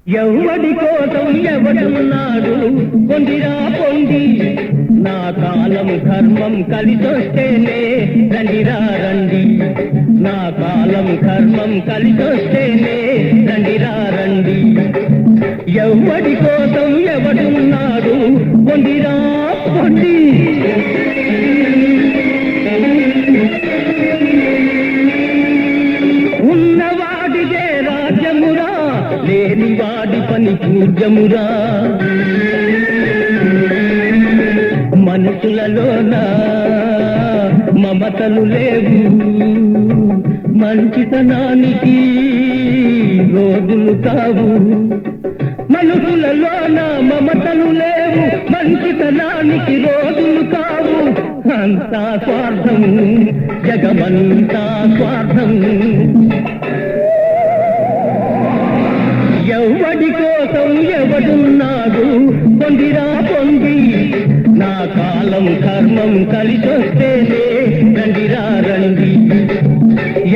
ఎవడి కోసం ఎవడున్నాడు పొందిరా పొంది నా కాలం ధర్మం కలిసొస్తేనే రండిరా రండి నా కాలం ధర్మం కలిసొస్తేనే రండిరా రండి ఎవడి కోసం ఎవడున్నాడు పొందిరా పొంది ఉన్నవాడిదే రాజ్యమురా లేని వాడి పని పూజ్యమురా మనుషులలోన మమతలు లేవు మంచితనానికి రోజులు కావు మనుషులలోన మమతలు లేవు మంచితనానికి రోజులు కావు అంతా స్వార్థం జగమంతా స్వార్థం ఎవడి కోసం ఎవడున్నాడు పొందిరా పొంది నా కాలం కర్మం కలిసొస్తేనే రండిరా రండి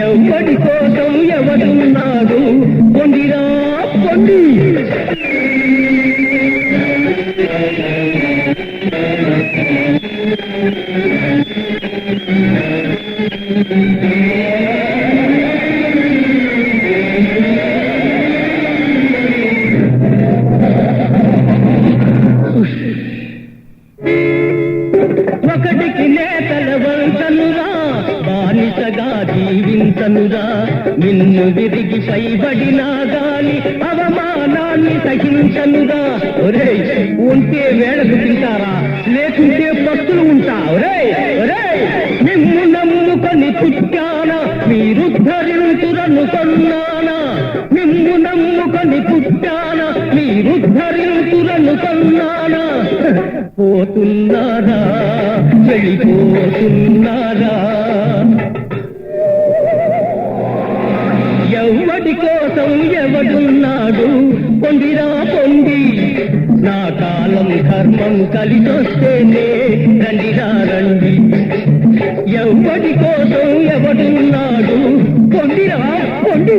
ఎవడి కోసం ఎవడున్నాడు పొందిరా పొంది ఒకటికి నేతల వంచనురా బానిసగా జీవించనురా నిన్ను విరిగి పైబడినా గాని అవమానాన్ని సహించనురా ఒరేయ్ ఉంటే వేళకు తింటారా లేకుంటే పస్తులు ఉంటా ఒరేయ్ ఒరేయ్ నిన్ను నమ్ముకొని పుట్టానా మీరుద్ధరించురనుకున్నానా నిన్ను నమ్ముకొని పుట్టానా మీరుద్ధరించురనుకున్నానా పోతున్నారా వెళ్ళిపోతున్నారా ఎవడి కోసం ఎవడున్నాడు పొందిరా పొంది నా కాలం ధర్మం కలిసొస్తేనే రండిరా రండి ఎవడి కోసం ఎవడున్నాడు పొందిరా పొంది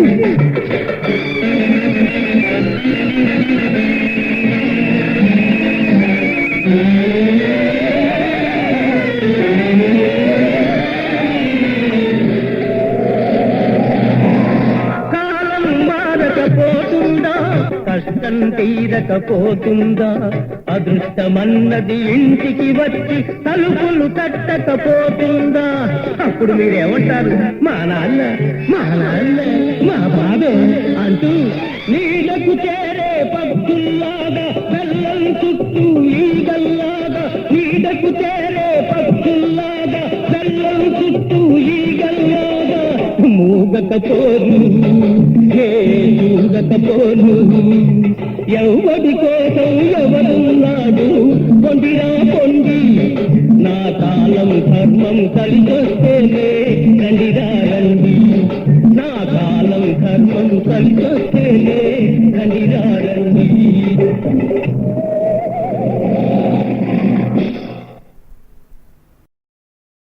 కష్టం తీరకపోతుందా అదృష్టమన్నది ఇంటికి వచ్చి తలుపులు తట్టకపోతుందా అప్పుడు మీరేమంటారు మా నాన్న మా బాబే అంటూ నీడకు చేరే పక్షుల్లాగా బెల్లం చుట్టూ ఈగల్లాగా నీడకు చేరే పక్షుల్లాగా బెల్లం చుట్టూ ఈగల్లాగా మూగకపోరు మూగకపోరు ఎవడి కోసం ఎవడున్నాడు పొందిరా పొంది నా కాలం ధర్మం కలిసొస్తేనే రండిరా రండి నా కాలం ధర్మం కలిసొస్తేనే రండిరా